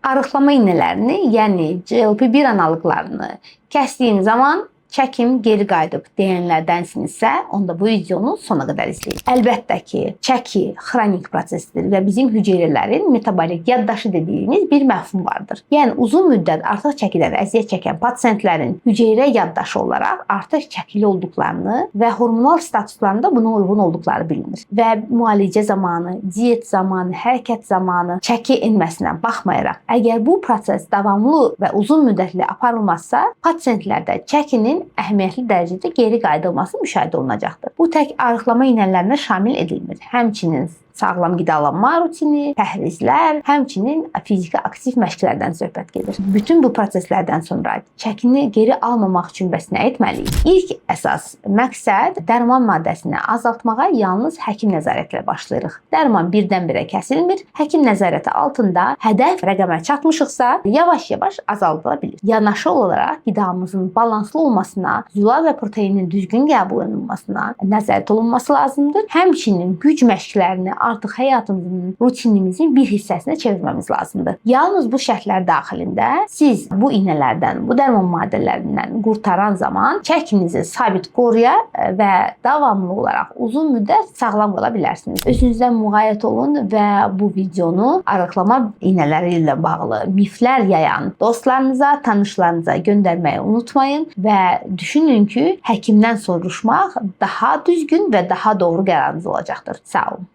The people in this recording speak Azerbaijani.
Arıqlama iynələrini, yəni GLP-1 analoqlarını kəsdiyim zaman çəkim geri qayıdıb deyənlərdənsinizsə, onda bu videonu sona qədər izləyin. Əlbəttə ki, çəki xronik prosesdir və bizim hüceyrələrin metabolik yaddaşı dediyimiz bir məfhum vardır. Yəni uzun müddət artıq çəkidən əziyyət çəkən pasiyentlərin hüceyrə yaddaşı olaraq artıq çəkili olduqlarını və hormonal statuslarında buna uyğun olduqları bilinir. Və müalicə zamanı, diyet zamanı, hərəkət zamanı çəki enməsinə baxmayaraq, əgər bu proses davamlı və uzun müddətli aparılmazsa, pasiyentlərdə çəkinin əhəmiyyətli dərəcədə geri qayıdılması müşahidə olunacaqdır. Bu tək arıqlama iynələrinə şamil edilmir. Həmçinin sağlam qidalanma rutini, pəhrizlər, həmçinin fiziki aktiv məşqlərdən söhbət gedir. Bütün bu proseslərdən sonra çəkini geri almamaq üçün bəs nə etməliyik? İlk əsas məqsəd dərman maddəsini azaltmağa yalnız həkim nəzarəti ilə başlayırıq. Dərman birdən-birə kəsilmir. Həkim nəzarəti altında hədəf rəqəmə çatmışıqsa, yavaş-yavaş azaldıla bilir. Yanaşı olaraq qidamızın balanslı olmasına, zülal və proteinin düzgün qəbul olunmasına nəzarət olunması lazımdır. Həmçinin güc məşqlərini artıq həyatımızın, rutinimizin bir hissəsinə çevirməmiz lazımdır. Yalnız bu şərtlər daxilində siz bu iynələrdən, bu dərman maddələrindən qurtaran zaman çəkinizi sabit qoruya və davamlı olaraq uzun müddət sağlam qala bilərsiniz. Özünüzdən müğayət olun və bu videonu arıqlama iynələri ilə bağlı miflər yayan dostlarınıza, tanışlarınıza göndərməyi unutmayın və düşünün ki, həkimdən soruşmaq daha düzgün və daha doğru qərarınız olacaqdır. Sağ olun.